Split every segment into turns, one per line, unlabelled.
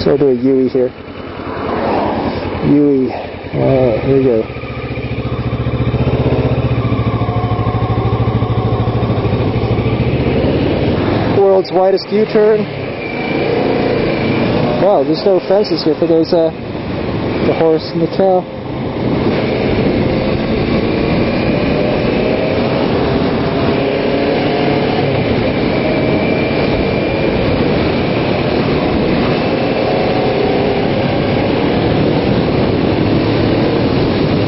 So I'll do a UE here. UE. Alright, here we go. World's widest U-turn. Wow, there's no fences here for those, the horse and the cow.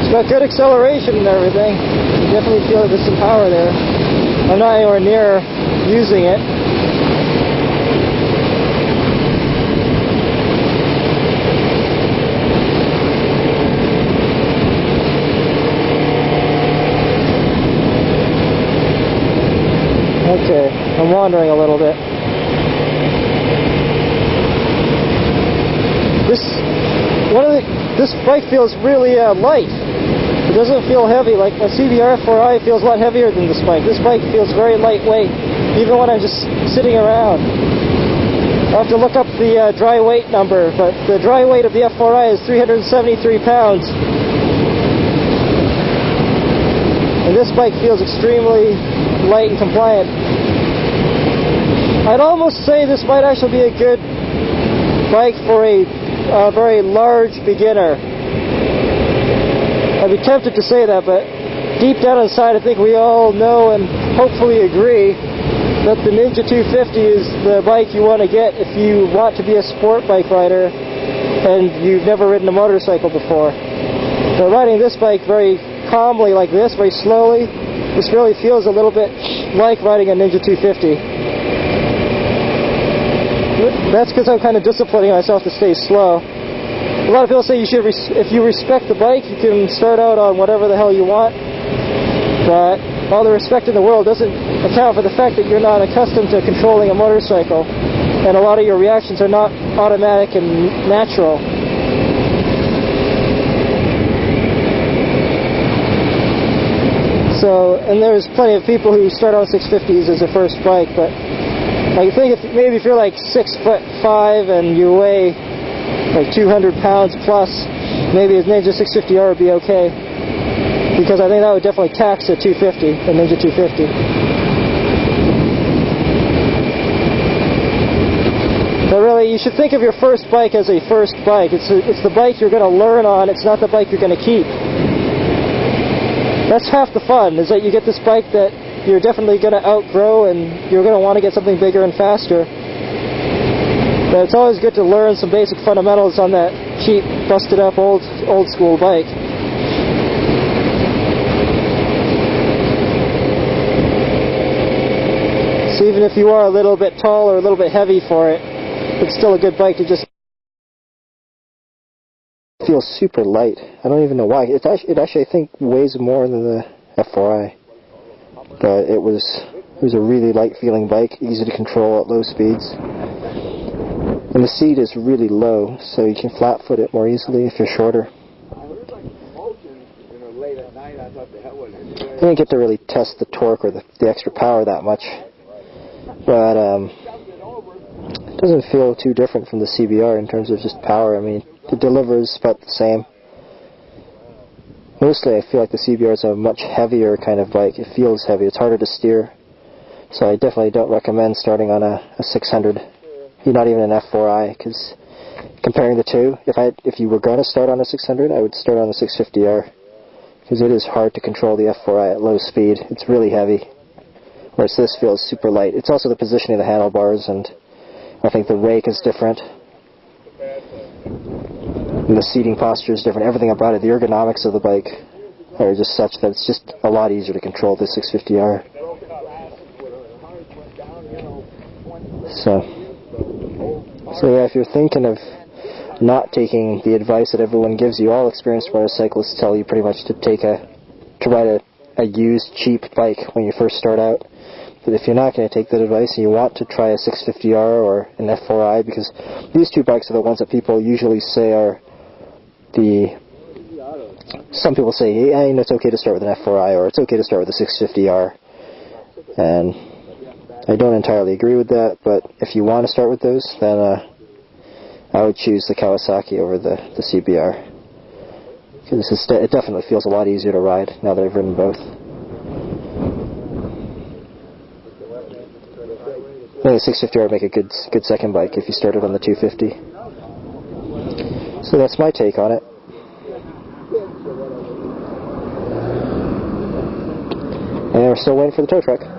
It's got good acceleration and everything. You definitely feel there's some power there. I'm not anywhere near using it. Okay, I'm wandering a little bit. This bike feels really light. It doesn't feel heavy. Like my CBR 4i feels a lot heavier than this bike. This bike feels very lightweight, even when I'm just sitting around. I'll have to look up the dry weight number, but the dry weight of the F4i is 373 pounds. And this bike feels extremely light and compliant. I'd almost say this might actually be a good bike for a very large beginner. I'd be tempted to say that, but deep down inside I think we all know and hopefully agree that the Ninja 250 is the bike you want to get if you want to be a sport bike rider and you've never ridden a motorcycle before. So riding this bike very calmly like this, very slowly, this really feels a little bit like riding a Ninja 250. That's because I'm kind of disciplining myself to stay slow. A lot of people say you should, if you respect the bike, you can start out on whatever the hell you want. But all the respect in the world doesn't account for the fact that you're not accustomed to controlling a motorcycle, and a lot of your reactions are not automatic and natural. So, and there's plenty of people who start out 650s as their first bike, but I think if you're like 6'5" and you weigh like 200 pounds plus, maybe a Ninja 650R would be okay, because I think that would definitely tax a 250, a Ninja 250. But really, you should think of your first bike as a first bike. It's the bike you're going to learn on. It's not the bike you're going to keep. That's half the fun, is that you get this bike that you're definitely going to outgrow and you're going to want to get something bigger and faster. But it's always good to learn some basic fundamentals on that cheap, busted up old school bike. So even if you are a little bit tall or a little bit heavy for it, it's still a good bike to just feel super light. I don't even know why. It actually I think weighs more than the F4i. But it was a really light feeling bike, easy to control at low speeds. And the seat is really low, so you can flat foot it more easily if you're shorter. I didn't get to really test the torque or the extra power that much, but it doesn't feel too different from the CBR in terms of just power. I mean, it delivers about the same. Mostly I feel like the CBR is a much heavier kind of bike. It feels heavy, it's harder to steer. So I definitely don't recommend starting on a 600. Not even an F4i, because comparing the two, if you were going to start on a 600, I would start on the 650R, because it is hard to control the F4i at low speed. It's really heavy, whereas this feels super light. It's also the positioning of the handlebars, and I think the rake is different, and the seating posture is different. Everything about it, the ergonomics of the bike are just such that it's just a lot easier to control the 650R. So yeah, if you're thinking of not taking the advice that everyone gives you, all experienced motorcyclists tell you pretty much to ride a used cheap bike when you first start out. But if you're not going to take that advice and you want to try a 650R or an F4i, because these two bikes are the ones that people usually say are some people say, hey, it's okay to start with an F4i or it's okay to start with a 650R. And I don't entirely agree with that, but if you want to start with those, then I would choose the Kawasaki over the CBR. Because it definitely feels a lot easier to ride now that I've ridden both. I think the 650R would make a good second bike if you started on the 250. So that's my take on it. And we're still waiting for the tow truck.